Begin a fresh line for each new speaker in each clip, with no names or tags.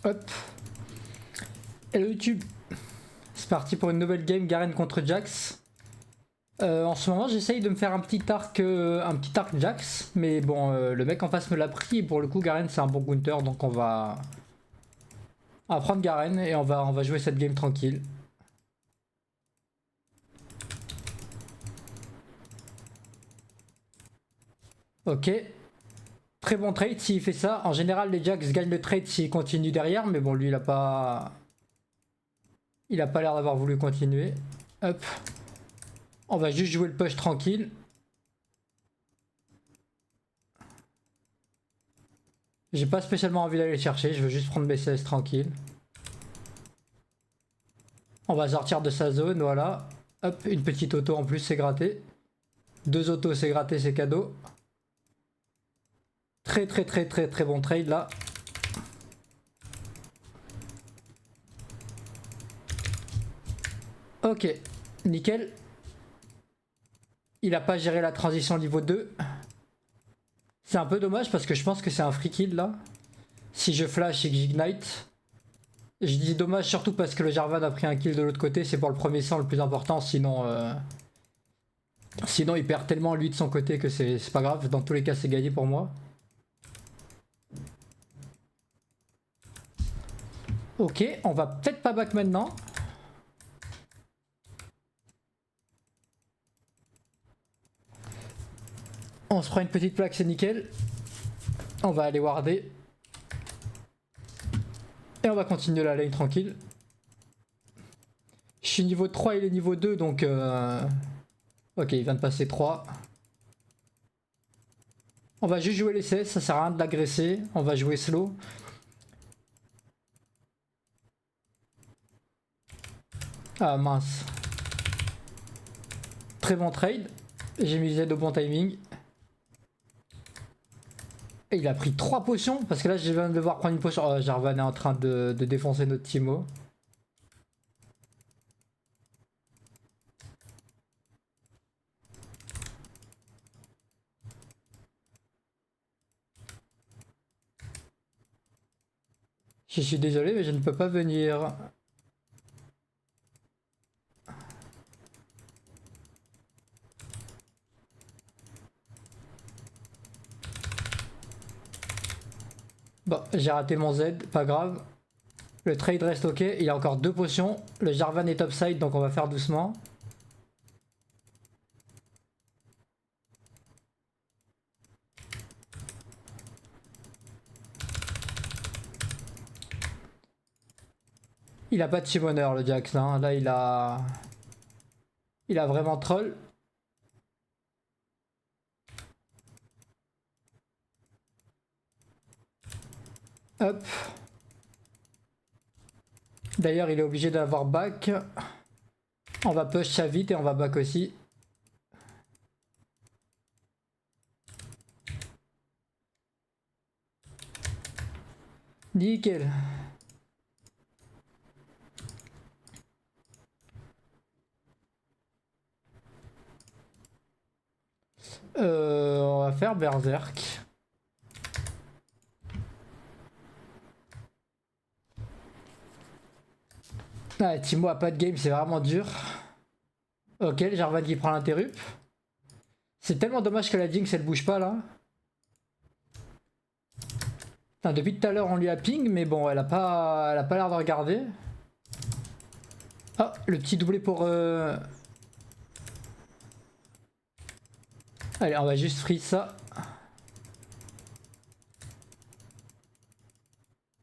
Hop. Hello YouTube. C'est parti pour une nouvelle game Garen contre Jax. En ce moment j'essaye de me faire un petit arc Jax, mais bon le mec en face me l'a pris et pour le coup Garen c'est un bon counter, donc on va prendre Garen et on va jouer cette game tranquille. Ok. Très bon trade s'il fait ça. En général les Jax gagnent le trade s'il continue derrière, mais bon lui il a pas... Il a pas l'air d'avoir voulu continuer. Hop. On va juste jouer le push tranquille. J'ai pas spécialement envie d'aller le chercher, je veux juste prendre mes CS tranquille. On va sortir de sa zone, voilà. Hop, une petite auto en plus, c'est gratté. Deux autos, c'est gratté, c'est cadeau. Très bon trade là. Ok, nickel. Il a pas géré la transition niveau 2. C'est un peu dommage parce que je pense que c'est un free kill là. Si je flash et que j'ignite. Je dis dommage surtout parce que le Jarvan a pris un kill de l'autre côté. C'est pour le premier sang le plus important. Sinon il perd tellement lui de son côté que c'est pas grave. Dans tous les cas c'est gagné pour moi. Ok, on va peut-être pas back maintenant. On se prend une petite plaque, c'est nickel. On va aller warder. Et on va continuer la lane tranquille. Je suis niveau 3, il est niveau 2, donc... Ok, il vient de passer 3. On va juste jouer les CS, ça sert à rien de l'agresser. On va jouer slow. Ah mince. Très bon trade. J'ai mis Z au bon timing. Et il a pris 3 potions, parce que là je viens de devoir prendre une potion. Oh, Jarvan est en train de défoncer notre Timo. Je suis désolé, mais je ne peux pas venir. Bon, j'ai raté mon Z, pas grave. Le trade reste ok, il a encore 2 potions. Le Jarvan est topside, donc on va faire doucement. Il a pas de summoner le Jax, hein. Là il a... Il a vraiment troll. Hop. D'ailleurs il est obligé d'avoir back. On va push ça vite et on va back aussi. Nickel. On va faire Berserk. Ah, Timo a pas de game, c'est vraiment dur. Ok, le Jarvan qui prend l'interrupt. C'est tellement dommage que la Jinx elle bouge pas là. Enfin, depuis tout à l'heure on lui a ping, mais bon, elle a pas l'air de regarder. Oh, le petit doublé pour... Allez, on va juste freeze ça.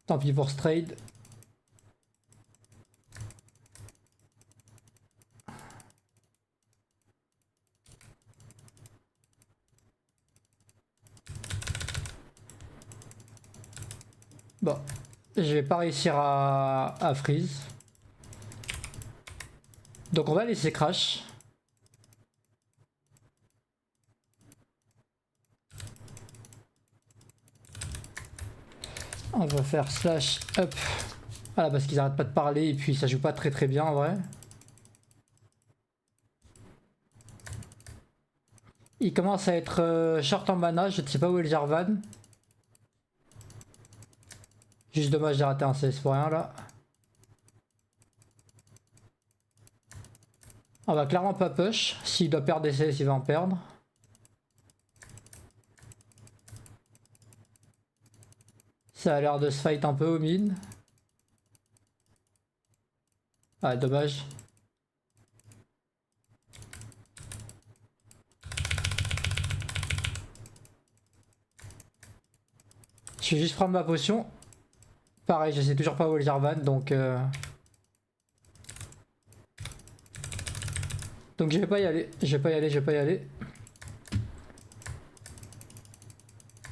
Tant pis pour ce trade. Bon, je vais pas réussir à freeze. Donc on va laisser crash. On va faire slash up. Voilà, parce qu'ils arrêtent pas de parler et puis ça joue pas très bien en vrai. Il commence à être short en mana, je ne sais pas où est le Jarvan. Juste dommage, j'ai raté un CS pour rien là. On va clairement pas push. S'il doit perdre des CS, il va en perdre. Ça a l'air de se fight un peu au mid. Ah, dommage. Je vais juste prendre ma potion. Pareil, je sais toujours pas où est le Jarvan, donc je vais pas y aller, je vais pas y aller, je vais pas y aller.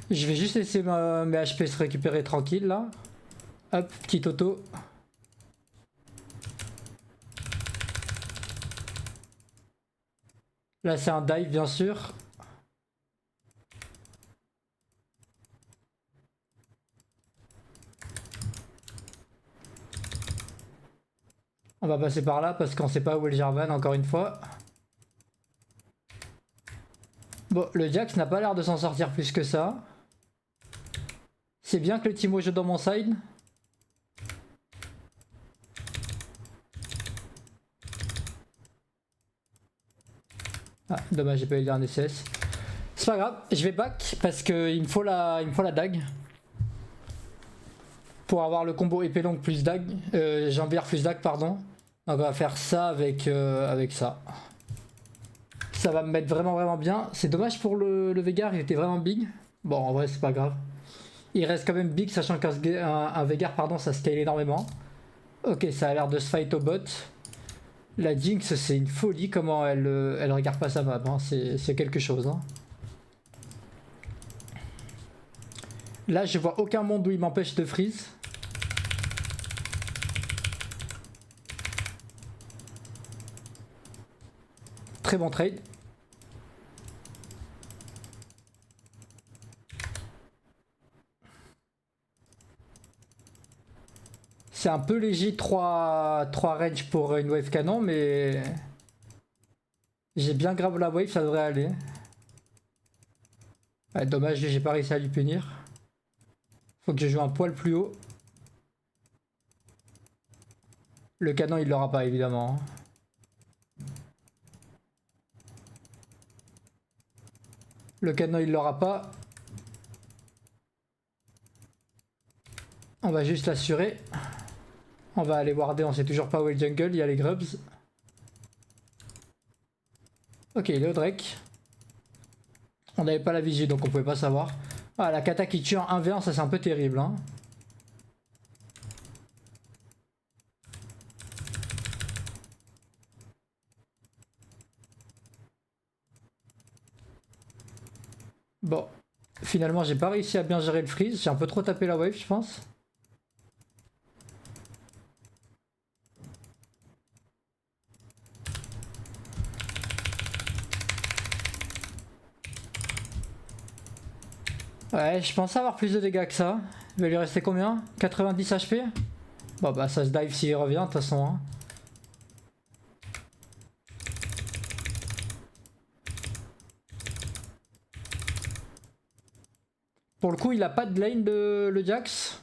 Je vais juste laisser mes HP se récupérer tranquille là. Hop, petit auto. Là c'est un dive bien sûr. On va passer par là parce qu'on sait pas où est le Jarvan encore une fois. Bon, le Jax n'a pas l'air de s'en sortir plus que ça. C'est bien que le Timo joue dans mon side. Ah, dommage, j'ai pas eu le dernier CS. C'est pas grave, je vais back parce qu'il me faut la dague. Pour avoir le combo épée longue plus dague, jambière plus dague, pardon. Donc on va faire ça avec ça. Ça va me mettre vraiment bien. C'est dommage pour le Veigar, il était vraiment big. Bon, en vrai, c'est pas grave. Il reste quand même big, sachant qu'un Veigar, pardon, ça scale énormément. Ok, ça a l'air de se fight au bot. La Jinx, c'est une folie comment elle regarde pas sa map. Hein. C'est quelque chose. Hein. Là, je vois aucun monde où il m'empêche de freeze. Très bon trade. C'est un peu léger 3 range pour une wave canon, mais j'ai bien grave la wave, ça devrait aller. Ouais, dommage, j'ai pas réussi à lui punir. Faut que je joue un poil plus haut. Le canon, il l'aura pas, évidemment. Le canon, il l'aura pas. On va juste l'assurer. On va aller warder, on sait toujours pas où est le jungle, il y a les grubs. Ok, il est au Drake. On n'avait pas la vigie donc on pouvait pas savoir. Ah, la kata qui tue en 1v1, ça c'est un peu terrible. Hein. Bon, finalement j'ai pas réussi à bien gérer le freeze, j'ai un peu trop tapé la wave je pense. Ouais, je pensais avoir plus de dégâts que ça. Il va lui rester combien? 90 HP? Bon bah ça se dive s'il revient de toute façon. Hein. Pour le coup il a pas de lane le Jax.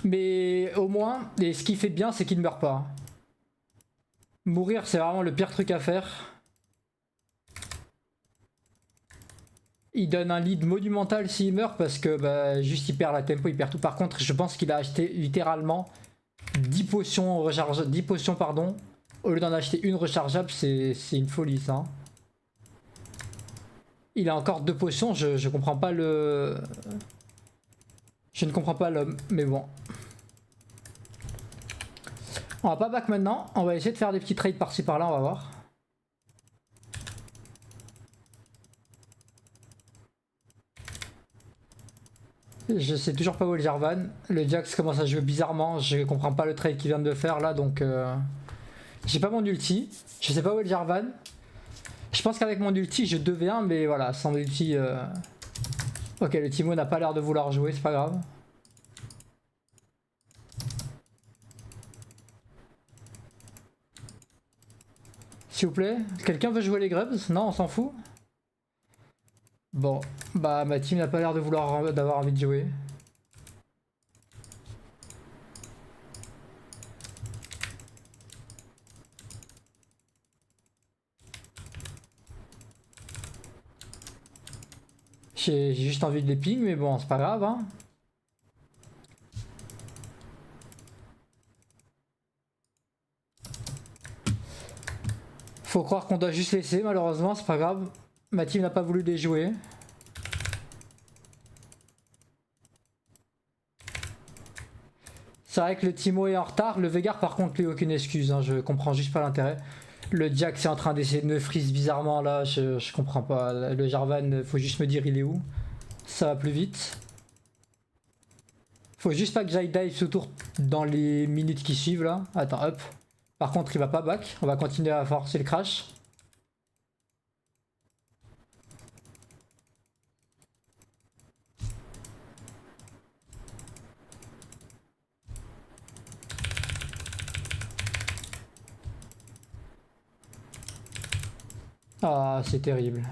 Mais au moins, et ce qui fait bien c'est qu'il ne meurt pas. Mourir c'est vraiment le pire truc à faire. Il donne un lead monumental s'il meurt parce que bah, juste il perd la tempo, il perd tout. Par contre, je pense qu'il a acheté littéralement 10 potions rechargeables, 10 potions pardon. Au lieu d'en acheter une rechargeable, c'est une folie ça. Hein. Il a encore 2 potions, je comprends pas le... Je ne comprends pas l'homme, mais bon. On va pas back maintenant, on va essayer de faire des petits trades par-ci par-là, on va voir. Je sais toujours pas où est le Jarvan. Le Jax commence à jouer bizarrement. Je comprends pas le trade qu'il vient de faire là donc. J'ai pas mon ulti. Je sais pas où est le Jarvan. Je pense qu'avec mon ulti je 2v1 mais voilà, sans ulti. Ok, le Timo n'a pas l'air de vouloir jouer, c'est pas grave. S'il vous plaît, quelqu'un veut jouer les grubs? Non, on s'en fout. Bon, bah ma team n'a pas l'air de vouloir d'avoir envie de jouer. J'ai juste envie de les ping, mais bon, c'est pas grave, hein. Faut croire qu'on doit juste laisser, malheureusement, c'est pas grave. Ma team n'a pas voulu les jouer. C'est vrai que le Timo est en retard. Le Veigar, par contre, lui, aucune excuse. Hein. Je comprends juste pas l'intérêt. Le Jack, est en train d'essayer de me freeze bizarrement là. Je comprends pas. Le Jarvan, faut juste me dire il est où. Ça va plus vite. Faut juste pas que j'aille dive ce tour dans les minutes qui suivent là. Attends, hop. Par contre, il va pas back. On va continuer à forcer le crash. Ah, c'est terrible.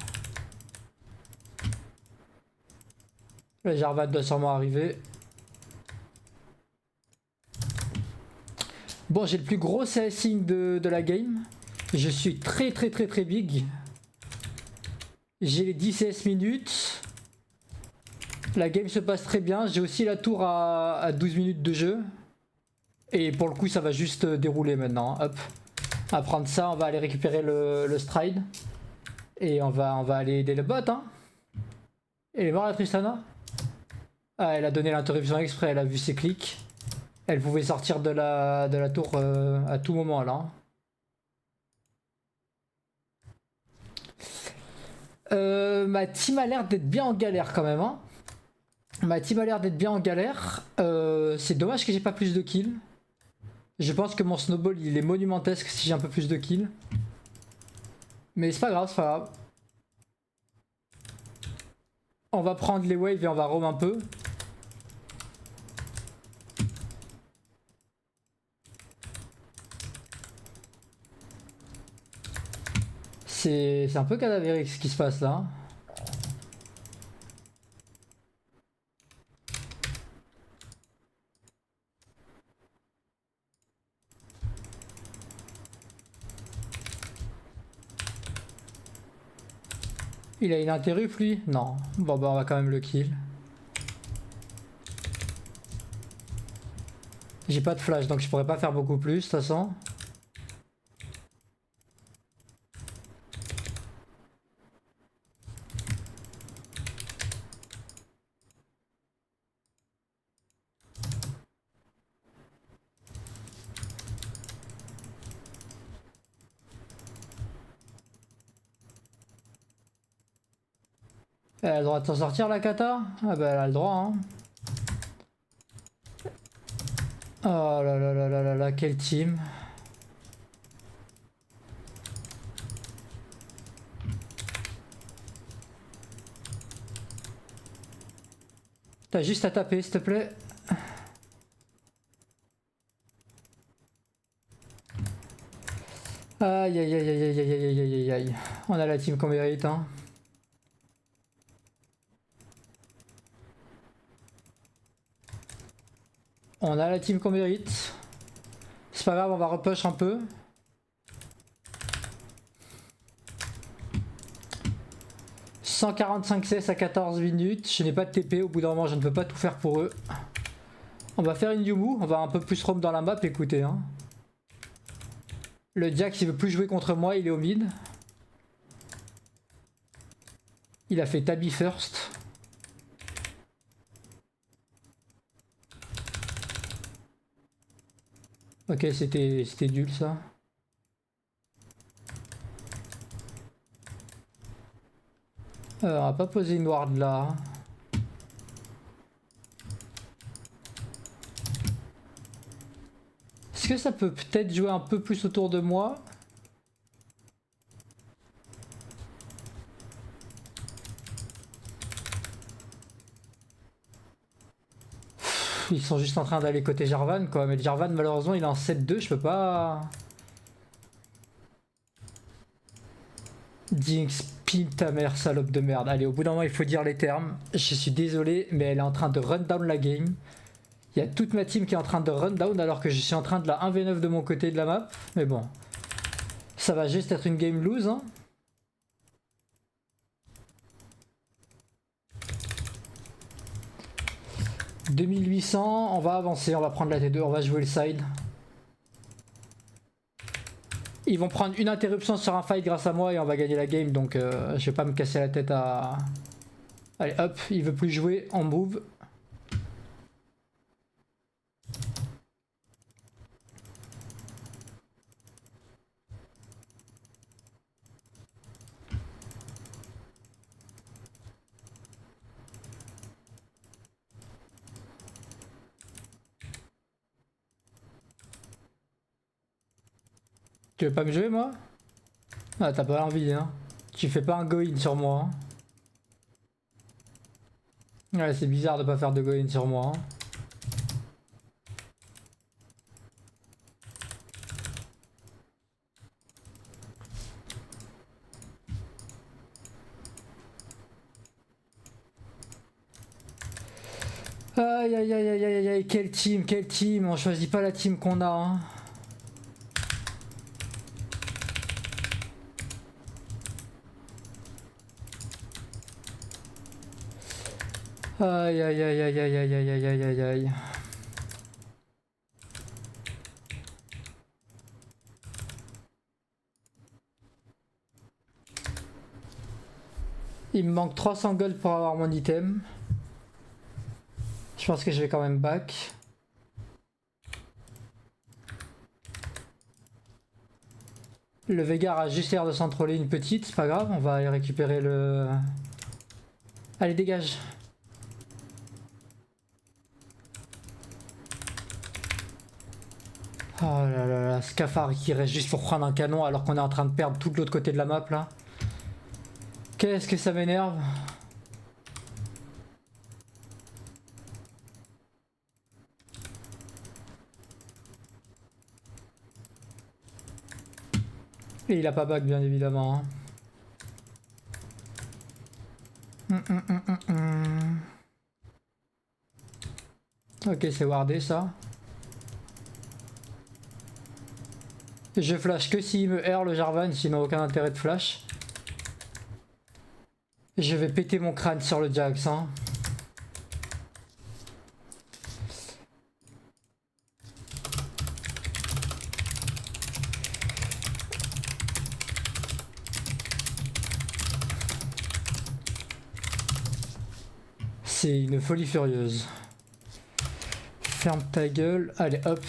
Le Jarvan doit sûrement arriver. Bon, j'ai le plus gros CSing de la game. Je suis très big. J'ai les 10 CS minutes. La game se passe très bien. J'ai aussi la tour à 12 minutes de jeu. Et pour le coup, ça va juste dérouler maintenant. Hop. On va prendre ça, on va aller récupérer le stride. Et on va aller aider le bot. Hein. Elle est morte la Tristana? Ah, elle a donné l'interruption exprès, elle a vu ses clics. Elle pouvait sortir de la tour à tout moment là. Ma team a l'air d'être bien en galère quand même. Hein. Ma team a l'air d'être bien en galère. C'est dommage que j'ai pas plus de kills. Je pense que mon snowball il est monumentesque si j'ai un peu plus de kills. Mais c'est pas grave, c'est pas grave. On va prendre les waves et on va roam un peu. C'est un peu cadavérique ce qui se passe là. Il a une interrupt lui? Non. Bon bah on va quand même le kill. J'ai pas de flash donc je pourrais pas faire beaucoup plus de toute façon. Elle a le droit de s'en sortir la kata? Ah bah elle a le droit hein. Oh là là là là là là, quelle team. T'as juste à taper s'il te plaît. Aïe aïe aïe aïe aïe aïe aïe aïe aïe aïe. On a la team qu'on mérite hein. On a la team qu'on mérite. C'est pas grave, on va repush un peu. « 145 CS à 14 minutes. Je n'ai pas de TP. Au bout d'un moment, je ne peux pas tout faire pour eux. On va faire une Yumu. On va un peu plus roam dans la map. Écoutez. Hein. Le Jack, s'il veut plus jouer contre moi, il est au mid. Il a fait Tabi first. Ok, c'était nul ça. On va pas poser une ward là. Est-ce que ça peut peut-être jouer un peu plus autour de moi? Ils sont juste en train d'aller côté Jarvan quoi. Mais le Jarvan malheureusement il est en 7-2, je peux pas... Jinx, pin ta mère salope de merde. Allez au bout d'un moment il faut dire les termes. Je suis désolé mais elle est en train de run down la game. Il y a toute ma team qui est en train de run down alors que je suis en train de la 1v9 de mon côté de la map. Mais bon. Ça va juste être une game lose hein. 2800, on va avancer, on va prendre la T2, on va jouer le side. Ils vont prendre une interruption sur un fight grâce à moi et on va gagner la game, donc je vais pas me casser la tête à... Allez hop, il veut plus jouer, on move. Tu veux pas me jouer moi? Ah t'as pas envie hein. Tu fais pas un go-in sur moi. Hein. Ouais c'est bizarre de pas faire de go-in sur moi. Hein. Aïe aïe aïe aïe aïe aïe, quelle team, on choisit pas la team qu'on a. Hein. Aïe aïe aïe aïe aïe aïe aïe aïe aïe aïe. Il me manque 300 gold pour avoir mon item. Je pense que je vais quand même back. Le Veigar a juste l'air de s'en troller une petite, c'est pas grave, on va aller récupérer le... Allez dégage. Oh là là là, Scafard qui reste juste pour prendre un canon alors qu'on est en train de perdre tout de l'autre côté de la map là. Qu'est-ce que ça m'énerve. Et il a pas back bien évidemment. Hein. Ok c'est wardé ça. Je flash que s'il me R le Jarvan, sinon aucun intérêt de flash. Je vais péter mon crâne sur le Jax. Hein. C'est une folie furieuse. Ferme ta gueule. Allez hop.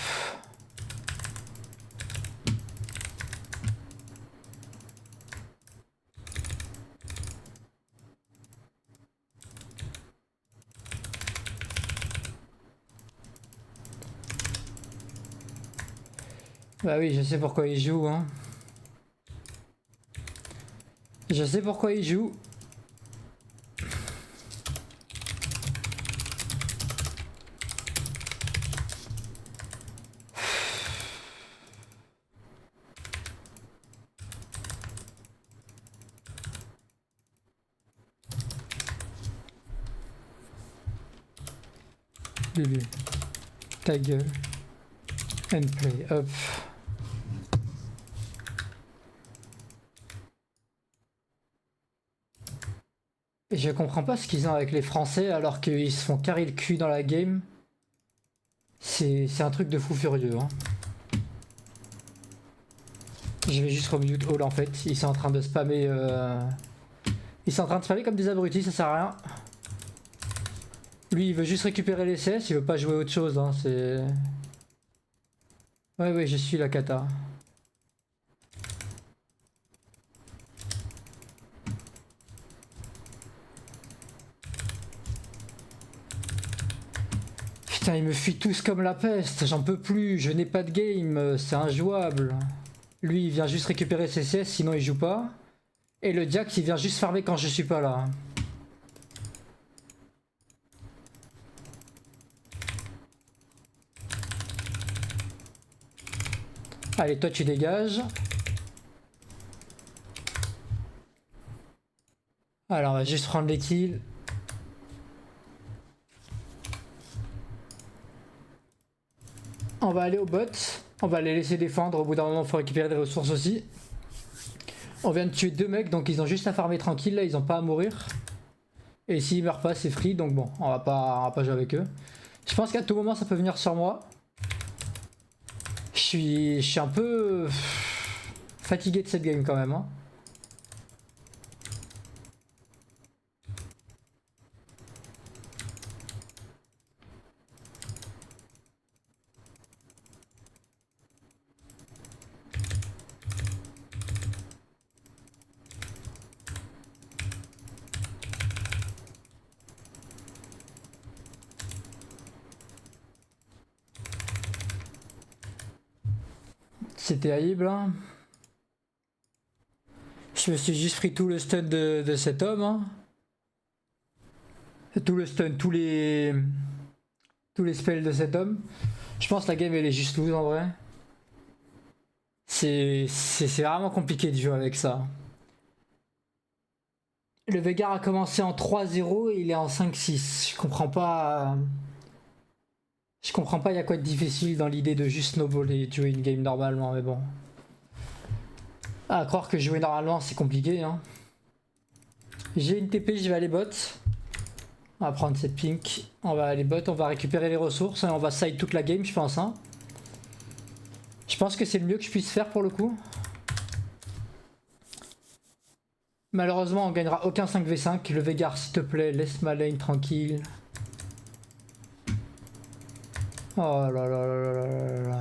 Bah oui, je sais pourquoi il joue, hein. Je sais pourquoi il joue. Bébé, ta gueule. And play, hop. Et je comprends pas ce qu'ils ont avec les Français alors qu'ils se font carrer le cul dans la game. C'est un truc de fou furieux. Hein. Je vais juste remute all en fait. Ils sont en train de spammer. Ils sont en train de spammer comme des abrutis, ça sert à rien. Lui il veut juste récupérer les CS, il veut pas jouer autre chose. Hein. C'est. Ouais, je suis la cata. Putain, ils me fuient tous comme la peste, j'en peux plus, je n'ai pas de game, c'est injouable. Lui, il vient juste récupérer ses CS, sinon il joue pas. Et le Jax, il vient juste farmer quand je suis pas là. Allez, toi tu dégages. Alors, on va juste prendre les kills. On va aller au bot. On va les laisser défendre. Au bout d'un moment, il faut récupérer des ressources aussi. On vient de tuer 2 mecs, donc ils ont juste à farmer tranquille. Là, ils ont pas à mourir. Et s'ils meurent pas, c'est free. Donc bon, on va pas jouer avec eux. Je pense qu'à tout moment ça peut venir sur moi. Je suis un peu fatigué de cette game quand même. Hein. C'est terrible. Hein. Je me suis juste pris tout le stun de cet homme. Hein. Tout le stun, tous les spells de cet homme. Je pense que la game elle est juste loose en vrai. C'est vraiment compliqué de jouer avec ça. Le Veigar a commencé en 3-0 et il est en 5-6. Je comprends pas. Je comprends pas, il y a quoi de difficile dans l'idée de juste snowball et de jouer une game normalement, mais bon. À croire que jouer normalement c'est compliqué. Hein. J'ai une TP, je vais aller bot. On va prendre cette pink. On va aller bot, on va récupérer les ressources et on va side toute la game, je pense. Hein. Je pense que c'est le mieux que je puisse faire pour le coup. Malheureusement, on gagnera aucun 5v5. Le Veigar, s'il te plaît, laisse ma lane tranquille. Oh là là là là là là.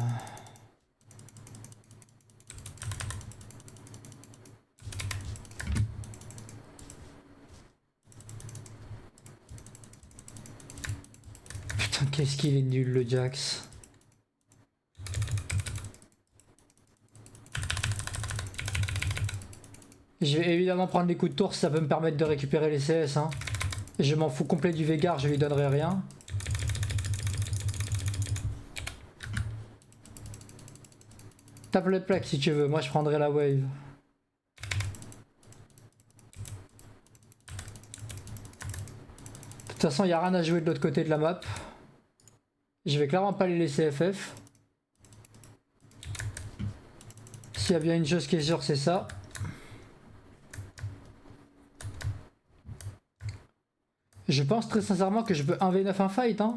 Putain, qu'est-ce qu'il est nul le Jax. Je vais évidemment prendre les coups de tour si ça peut me permettre de récupérer les CS. Hein. Je m'en fous complet du Veigar, je lui donnerai rien. Tape le plaque si tu veux, moi je prendrai la wave. De toute façon, il n'y a rien à jouer de l'autre côté de la map. Je vais clairement pas les laisser FF. S'il y a bien une chose qui est sûre, c'est ça. Je pense très sincèrement que je peux 1v9 un fight. Hein.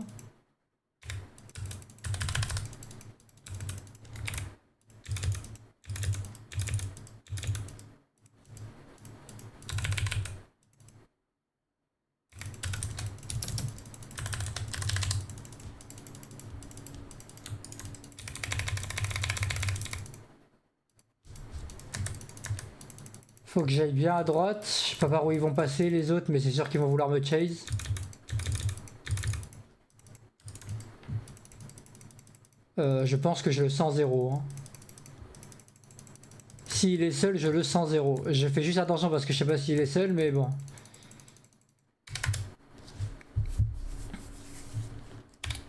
Faut que j'aille bien à droite. Je sais pas par où ils vont passer les autres, mais c'est sûr qu'ils vont vouloir me chase. Je pense que je le sens 0. Hein. S'il est seul, je le sens 0. Je fais juste attention parce que je sais pas s'il est seul, mais bon.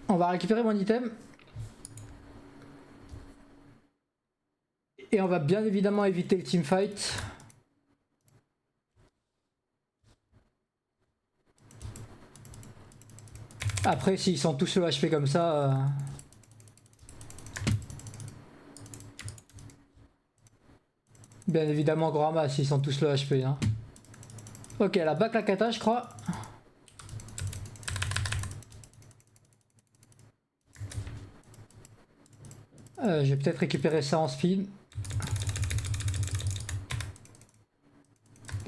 On va récupérer mon item. Et on va bien évidemment éviter le teamfight. Après, s'ils sont tous le HP comme ça... Bien évidemment, Grandma, s'ils sont tous le HP. Hein. Ok, elle a back la kata, je crois. Je vais peut-être récupérer ça en speed.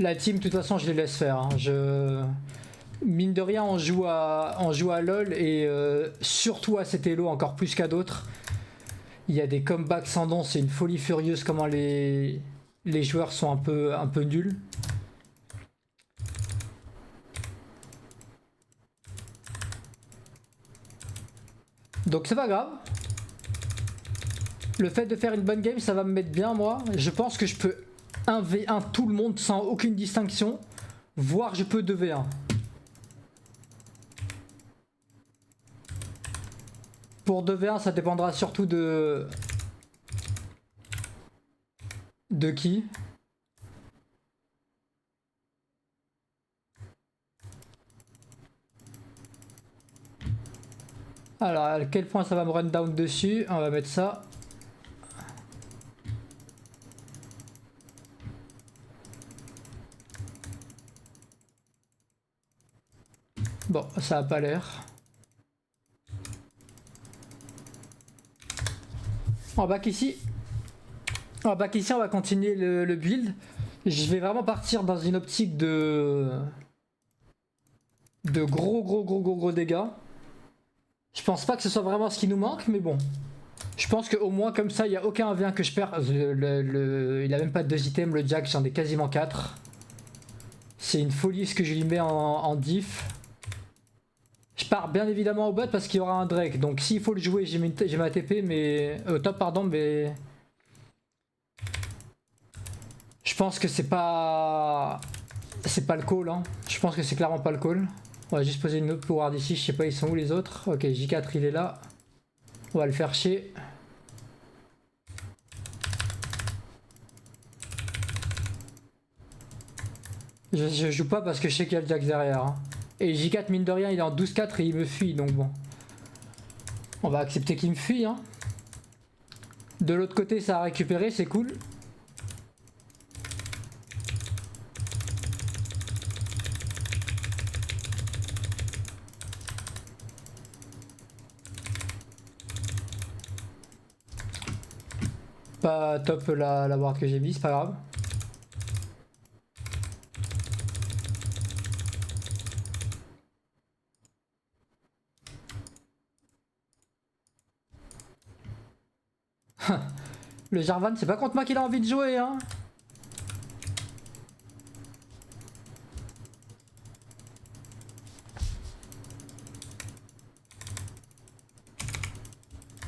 La team, de toute façon, je les laisse faire. Hein. Mine de rien, on joue à LoL et surtout à cet elo encore plus qu'à d'autres. Il y a des comebacks sans nom, c'est une folie furieuse comment les joueurs sont un peu nuls. Donc c'est pas grave. Le fait de faire une bonne game, ça va me mettre bien moi. Je pense que je peux 1v1 tout le monde sans aucune distinction. Voire je peux 2v1. Pour 2v1, ça dépendra surtout de qui. Alors, à quel point ça va me run down dessus? On va mettre ça. Bon, ça a pas l'air. On back ici. On back ici, on va continuer le build. Je vais vraiment partir dans une optique de gros dégâts. Je pense pas que ce soit vraiment ce qui nous manque, mais bon. Je pense qu'au moins comme ça, il n'y a aucun 1v1 que je perds. Il a même pas de 2 items, le Jack, j'en ai quasiment 4. C'est une folie ce que je lui mets en diff. Je pars bien évidemment au bot parce qu'il y aura un Drake. Donc s'il faut le jouer, j'ai ma TP, mais... top, pardon, mais... Je pense que c'est pas... C'est pas le call, hein. Je pense que c'est clairement pas le call. On va juste poser une autre ward ici, je sais pas ils sont où les autres. Ok, J4 il est là. On va le faire chier. Je joue pas parce que je sais qu'il y a le Jack derrière. Hein. Et J4 mine de rien il est en 12-4 et il me fuit donc bon. On va accepter qu'il me fuit. Hein. De l'autre côté ça a récupéré, c'est cool. Pas top la ward que j'ai mis, c'est pas grave. Le Jarvan, c'est pas contre moi qu'il a envie de jouer, hein.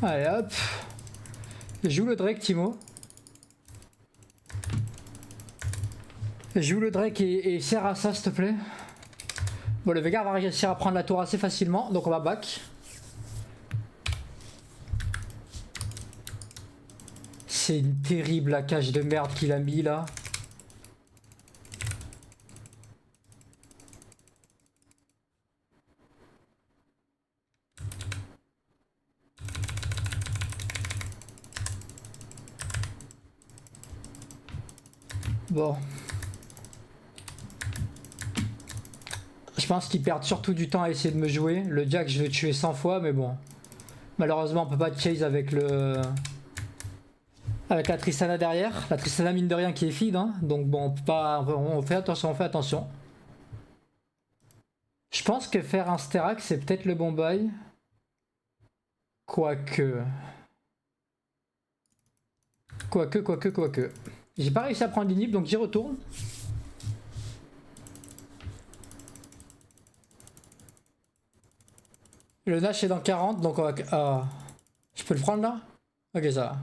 Allez hop. Joue le Drake, Timo. Joue le Drake et sert à ça, s'il te plaît. Bon, le Veigar va réussir à prendre la tour assez facilement, donc on va back. C'est une terrible la cage de merde qu'il a mis là. Bon. Je pense qu'ils perdent surtout du temps à essayer de me jouer. Le Jack, je vais tuer 100 fois, mais bon. Malheureusement, on peut pas chase avec le... Avec la Tristana derrière. La Tristana, mine de rien, qui est feed. Hein. Donc bon, on peut pas... On fait attention, on fait attention. Je pense que faire un Sterak, c'est peut-être le bon bail. Quoique... Quoique. J'ai pas réussi à prendre l'inhib, donc j'y retourne. Le Nash est dans 40, donc on va... je peux le prendre là? Ok, ça va.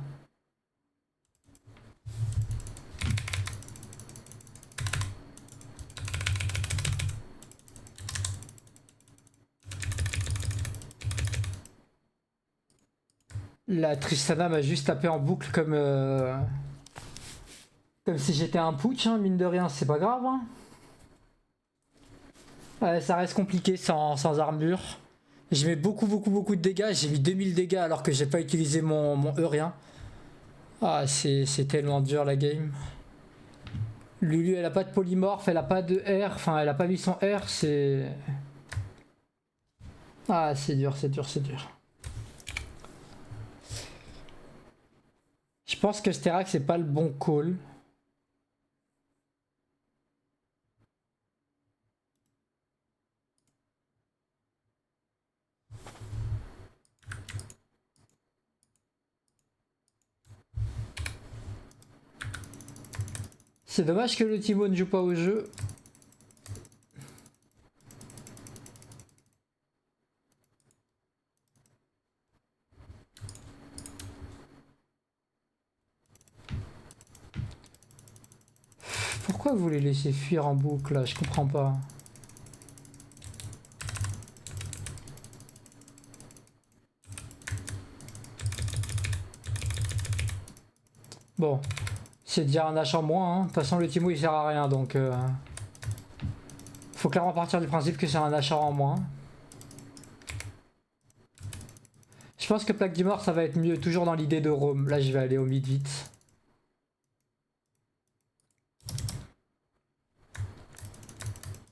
La Tristana m'a juste tapé en boucle comme si j'étais un putsch, hein, mine de rien, c'est pas grave. Hein. Ouais, ça reste compliqué sans armure. Je mets beaucoup de dégâts, j'ai mis 2000 dégâts alors que j'ai pas utilisé mon Eurien. Ah, c'est tellement dur la game. Lulu, elle a pas de polymorphe, elle a pas de R, enfin elle a pas mis son R, c'est... Ah, c'est dur. Je pense que Sterak c'est pas le bon call. C'est dommage que le Timo ne joue pas au jeu. Pourquoi vous les laissez fuir en boucle là? Je comprends pas. Bon, c'est déjà un H en moins. Hein. De toute façon, le Timo il sert à rien donc. Faut clairement partir du principe que c'est un H en moins. Je pense que Plaque d'Immort ça va être mieux, toujours dans l'idée de roam. Là, je vais aller au mid vite.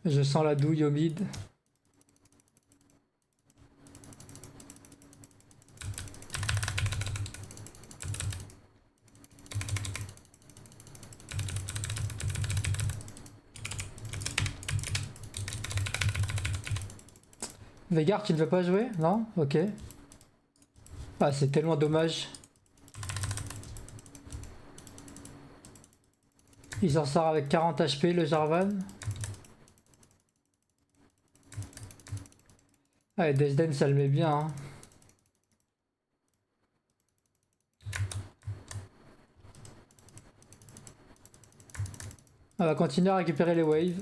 Je sens la douille au mid. Veigar, tu ne veux pas jouer? Non? Ok. Ah, c'est tellement dommage. Il s'en sort avec 40 HP, le Jarvan. Ah, et Desden, ça le met bien. Hein. On va continuer à récupérer les waves.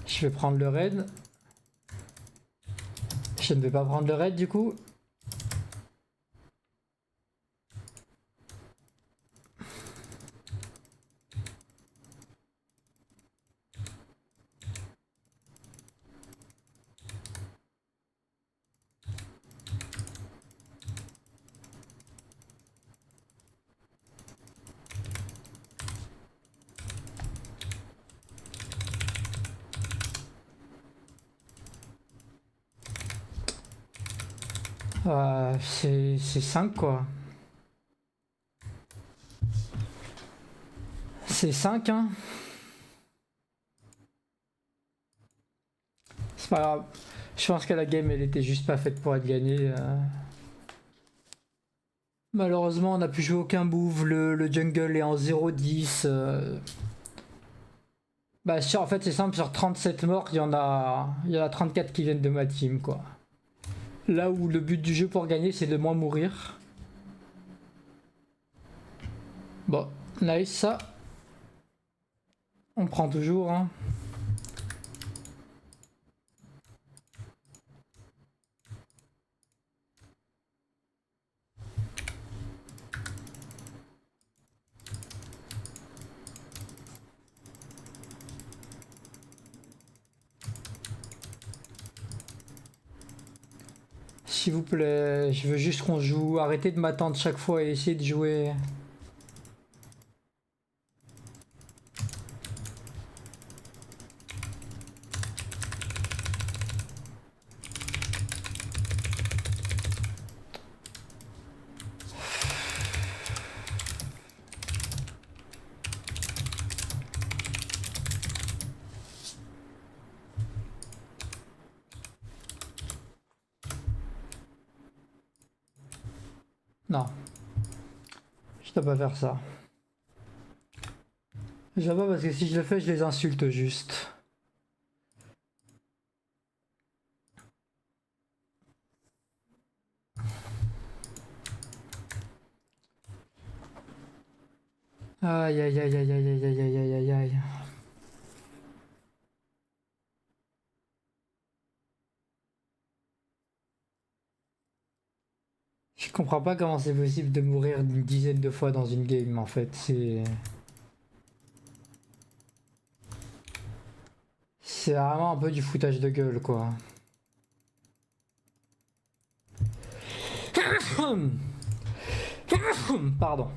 Je vais prendre le raid. Je ne vais pas prendre le raid du coup. C'est 5 quoi. C'est 5 hein. C'est pas grave. Je pense que la game elle était juste pas faite pour être gagnée. Malheureusement on n'a pu jouer aucun move. Le jungle est en 0-10. Bah en fait c'est simple, sur 37 morts, il y en a 34 qui viennent de ma team quoi. Là où le but du jeu pour gagner c'est de moins mourir. Bon, nice ça. On prend toujours hein. S'il vous plaît, je veux juste qu'on joue. Arrêtez de m'attendre chaque fois et essayez de jouer. Non. Je dois pas faire ça. Je dois pas parce que si je le fais, je les insulte juste. Aïe aïe aïe aïe aïe aïe aïe aïe aïe aïe aïe. Je comprends pas comment c'est possible de mourir une dizaine de fois dans une game en fait. C'est vraiment un peu du foutage de gueule quoi. Pardon.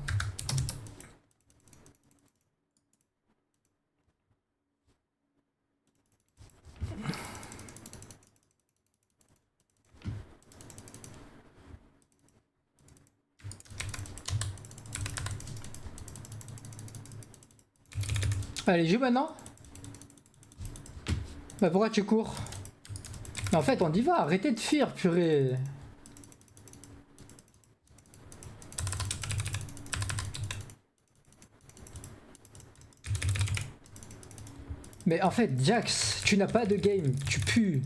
Allez, joue maintenant. Bah pourquoi tu cours? Mais en fait on y va, arrêtez de fuir, purée. Mais en fait, Jax, tu n'as pas de game, tu pues.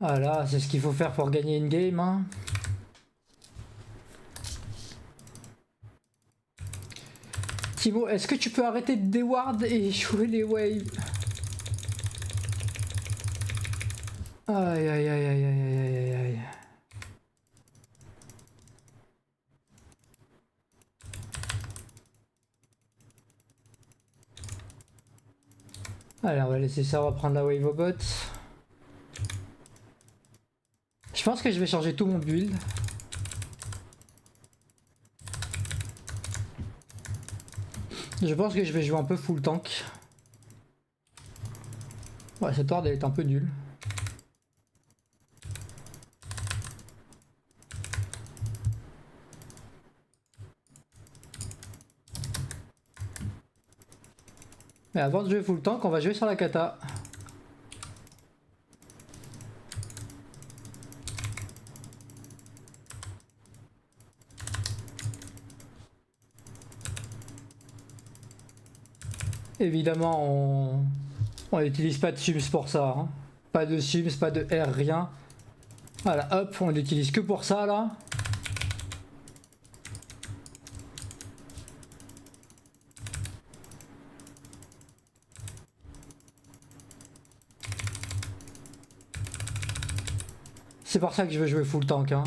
Voilà, c'est ce qu'il faut faire pour gagner une game, hein. Thibaut, est-ce que tu peux arrêter de déward et jouer les waves? Aïe aïe aïe aïe aïe aïe aïe aïe. Allez, on va laisser ça, on va prendre la wave au bot. Je pense que je vais changer tout mon build. Je pense que je vais jouer un peu full tank. Ouais, cette ward elle est un peu nulle. Mais avant de jouer full tank, on va jouer sur la kata. Évidemment, on n'utilise pas de sums pour ça. Hein. Pas de sums, pas de R, rien. Voilà, hop, on l'utilise que pour ça là. C'est pour ça que je veux jouer full tank. Hein.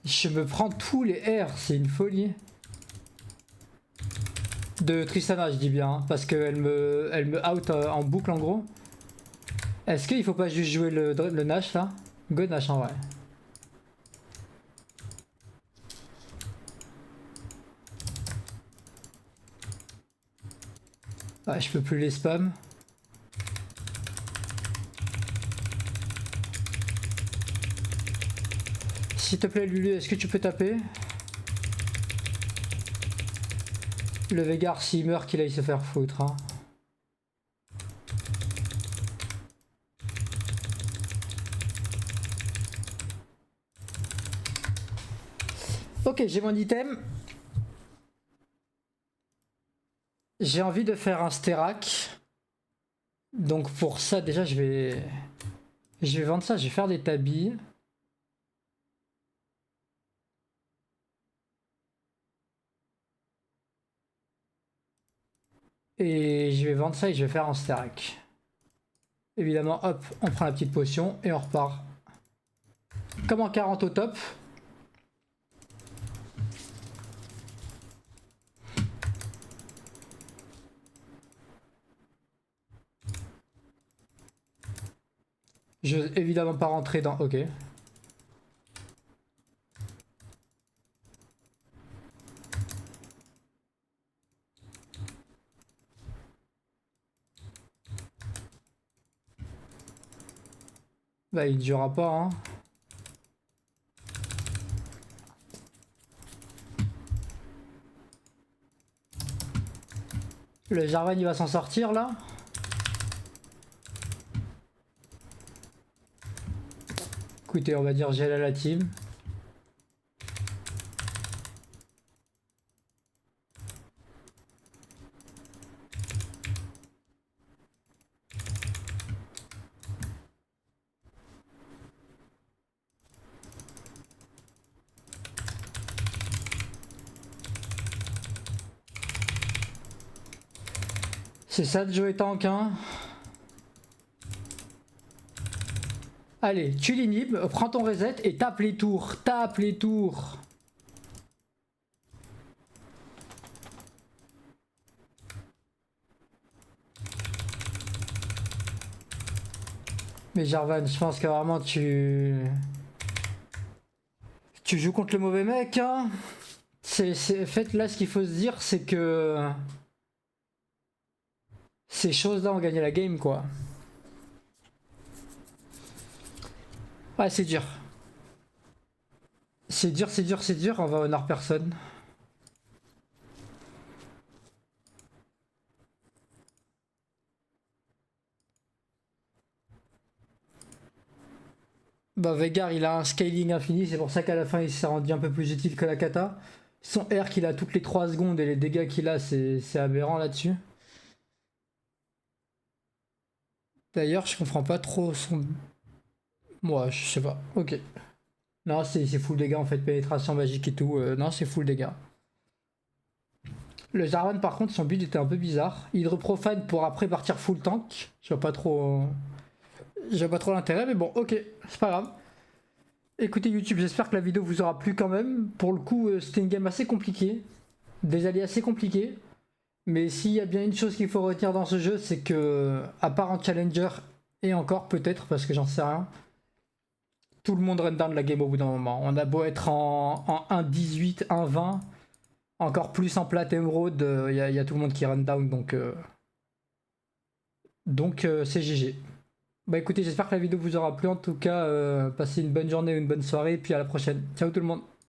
Je me prends tous les R, c'est une folie. De Tristana, je dis bien, hein, parce qu'elle me out en boucle en gros. Est-ce qu'il faut pas juste jouer le Nash là? Go Nash en vrai. Ouais, je peux plus les spams. S'il te plaît Lulu, est-ce que tu peux taper? Le Veigar s'il meurt qu'il aille se faire foutre. Hein. Ok, j'ai mon item. J'ai envie de faire un Sterak. Donc pour ça déjà je vais vendre ça, je vais faire des tabis. Et je vais vendre ça et je vais faire un Sterak. Évidemment, hop, on prend la petite potion et on repart. Comme en 40 au top. Je vais évidemment pas rentrer dans... Ok. Bah il ne durera pas hein. Le Jarvan il va s'en sortir là. Écoutez on va dire gel à la team. C'est ça de jouer tank hein. Allez, tu l'inhibes, prends ton reset et tape les tours. Tape les tours. Mais Jarvan, je pense que vraiment tu joues contre le mauvais mec hein. En fait là ce qu'il faut se dire c'est que ces choses-là ont gagné la game quoi. Ouais c'est dur. C'est dur, c'est dur, c'est dur, on va honor personne. Bah Veigar il a un scaling infini, c'est pour ça qu'à la fin il s'est rendu un peu plus utile que la kata. Son R qu'il a toutes les 3 secondes et les dégâts qu'il a c'est aberrant là-dessus. D'ailleurs je comprends pas trop son... Moi je sais pas, ok. Non c'est full dégâts en fait, pénétration magique et tout, non c'est full dégâts. Le Jarvan par contre son build était un peu bizarre. Hydroprofane pour après partir full tank. Je vois pas trop... Je vois pas trop l'intérêt mais bon ok, c'est pas grave. Écoutez YouTube, j'espère que la vidéo vous aura plu quand même. Pour le coup c'était une game assez compliquée. Des alliés assez compliqués. Mais s'il y a bien une chose qu'il faut retenir dans ce jeu, c'est que, à part en challenger, et encore peut-être, parce que j'en sais rien, tout le monde run down la game au bout d'un moment. On a beau être en 1.18, 1.20, encore plus en plat émeraude, il y a tout le monde qui run down, donc c'est GG. Bah écoutez, j'espère que la vidéo vous aura plu. En tout cas, passez une bonne journée ou une bonne soirée. Et puis à la prochaine. Ciao tout le monde.